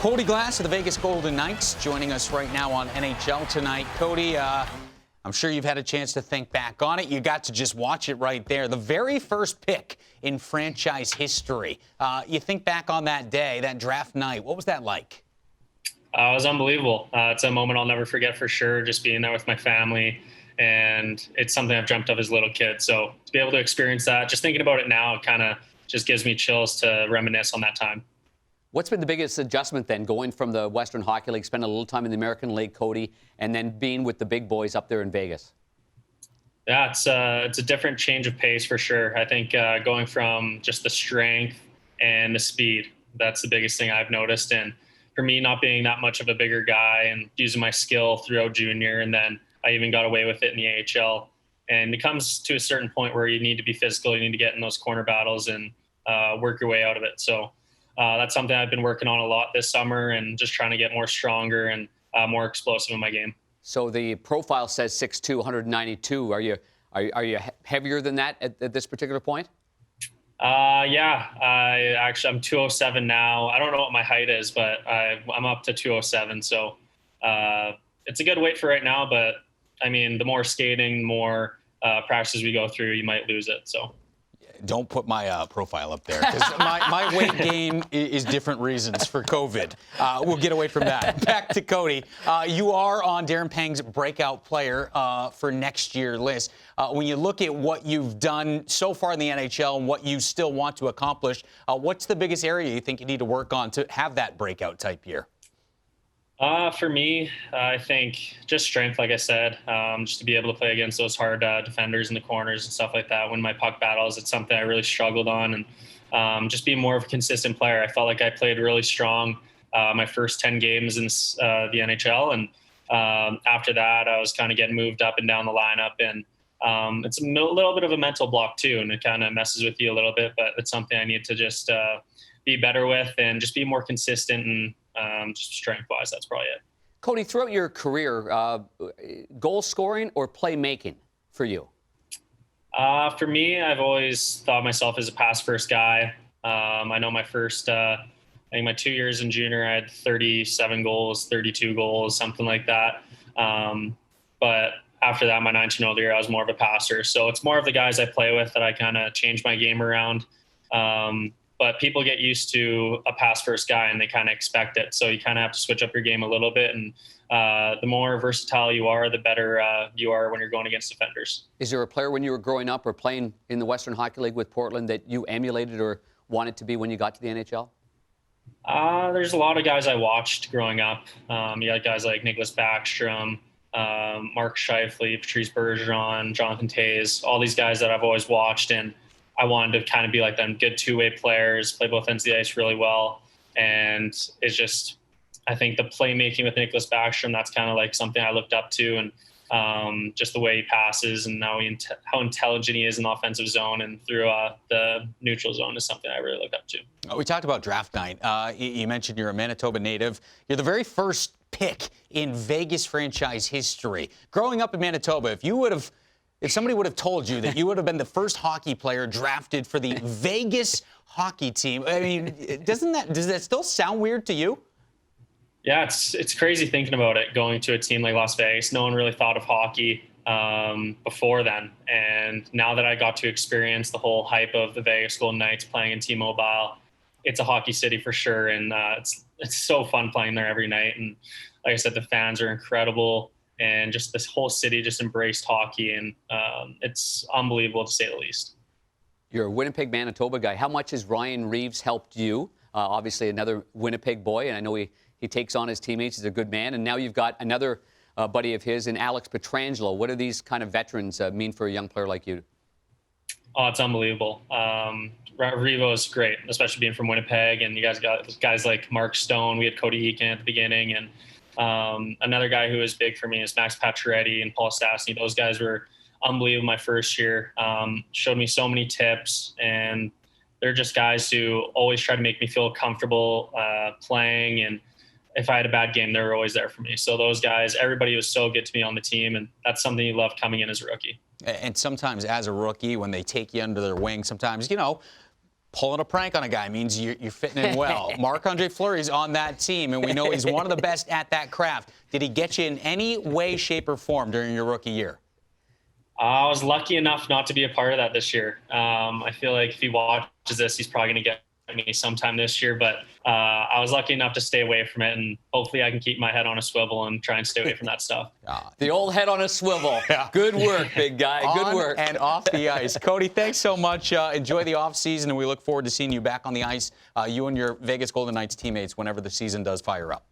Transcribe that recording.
Cody Glass of the Vegas Golden Knights joining us right now on NHL Tonight. Cody, I'm sure you've had a chance to think back on it. You got to just watch it right there. The very first pick in franchise history. You think back on that day, that draft night. What was that like? It was unbelievable. It's a moment I'll never forget for sure, just being there with my family. And it's something I've dreamt of as a little kid. So to be able to experience that, just thinking about it now, it kind of just gives me chills to reminisce on that time. What's been the biggest adjustment then, going from the Western Hockey League, spending a little time in the American League, Cody, and then being with the big boys up there in Vegas? Yeah, it's a different change of pace for sure. I think going from just the strength and the speed, that's the biggest thing I've noticed. And for me, not being that much of a bigger guy and using my skill throughout junior, and then I even got away with it in the AHL. And it comes to a certain point where you need to be physical, you need to get in those corner battles and work your way out of it. So that's something I've been working on a lot this summer, and just trying to get more stronger and more explosive in my game. So the profile says 6'2", 192. Are you heavier than that at this particular point? Yeah, I'm 207 now. I don't know what my height is, but I'm up to 207. So it's a good weight for right now. But I mean, the more skating, more practices we go through, you might lose it. So. Don't put my profile up there, because my weight gain is different reasons for COVID. We'll get away from that. Back to Cody. You are on Darren Pang's breakout player for next year list. When you look at what you've done so far in the NHL and what you still want to accomplish, what's the biggest area you think you need to work on to have that breakout type year? For me, I think just strength, like I said, just to be able to play against those hard defenders in the corners and stuff like that. Win my puck battles, it's something I really struggled on, and just be more of a consistent player. I felt like I played really strong my first 10 games in the NHL, and after that, I was kind of getting moved up and down the lineup, and it's a little bit of a mental block too, and it kind of messes with you a little bit, but it's something I need to just be better with and just be more consistent, and just strength-wise, that's probably it. Cody, throughout your career, goal scoring or playmaking for you? For me, I've always thought of myself as a pass-first guy. I know my first, I think my 2 years in junior, I had 37 goals, 32 goals, something like that. But after that, my 19-year-old year, I was more of a passer. So it's more of the guys I play with that I kind of change my game around. But people get used to a pass-first guy, and they kind of expect it. So you kind of have to switch up your game a little bit. And the more versatile you are, the better you are when you're going against defenders. Is there a player when you were growing up or playing in the Western Hockey League with Portland that you emulated or wanted to be when you got to the NHL? There's a lot of guys I watched growing up. You got guys like Nicholas Backstrom, Mark Scheifele, Patrice Bergeron, Jonathan Toews, all these guys that I've always watched, and I wanted to kind of be like them, good two-way players, play both ends of the ice really well. And it's just, I think the playmaking with Nicholas Backstrom, that's kind of like something I looked up to, and just the way he passes and how intelligent he is in the offensive zone and through the neutral zone is something I really look up to. We talked about draft night. You mentioned you're a Manitoba native. You're the very first pick in Vegas franchise history. Growing up in Manitoba, if somebody would have told you that you would have been the first hockey player drafted for the Vegas hockey team, I mean, does that still sound weird to you? Yeah, it's crazy thinking about it, going to a team like Las Vegas. No one really thought of hockey before then. And now that I got to experience the whole hype of the Vegas Golden Knights playing in T-Mobile, it's a hockey city for sure. And it's so fun playing there every night. And like I said, the fans are incredible. And just this whole city just embraced hockey, and it's unbelievable to say the least. You're a Winnipeg, Manitoba guy. How much has Ryan Reeves helped you? Obviously, another Winnipeg boy, and I know he takes on his teammates. He's a good man. And now you've got another buddy of his in Alex Pietrangelo. What do these kind of veterans mean for a young player like you? Oh, it's unbelievable. Revo's great, especially being from Winnipeg. And you guys got guys like Mark Stone. We had Cody Eakin at the beginning, and another guy who was big for me is Max Pacioretty and Paul Stastny. Those guys were unbelievable my first year. Showed me so many tips, and they're just guys who always try to make me feel comfortable playing. And if I had a bad game, they were always there for me. So those guys, everybody was so good to me on the team, and that's something you love coming in as a rookie. And sometimes as a rookie, when they take you under their wing, sometimes, pulling a prank on a guy means you're fitting in well. Marc-Andre Fleury's on that team, and we know he's one of the best at that craft. Did he get you in any way, shape, or form during your rookie year? I was lucky enough not to be a part of that this year. I feel like if he watches this, he's probably going to get me sometime this year, but I was lucky enough to stay away from it, and hopefully I can keep my head on a swivel and try and stay away from that stuff. The old head on a swivel. Yeah. Good work, big guy. Good work. On and off the ice. Cody, thanks so much. Enjoy the offseason, and we look forward to seeing you back on the ice, you and your Vegas Golden Knights teammates, whenever the season does fire up.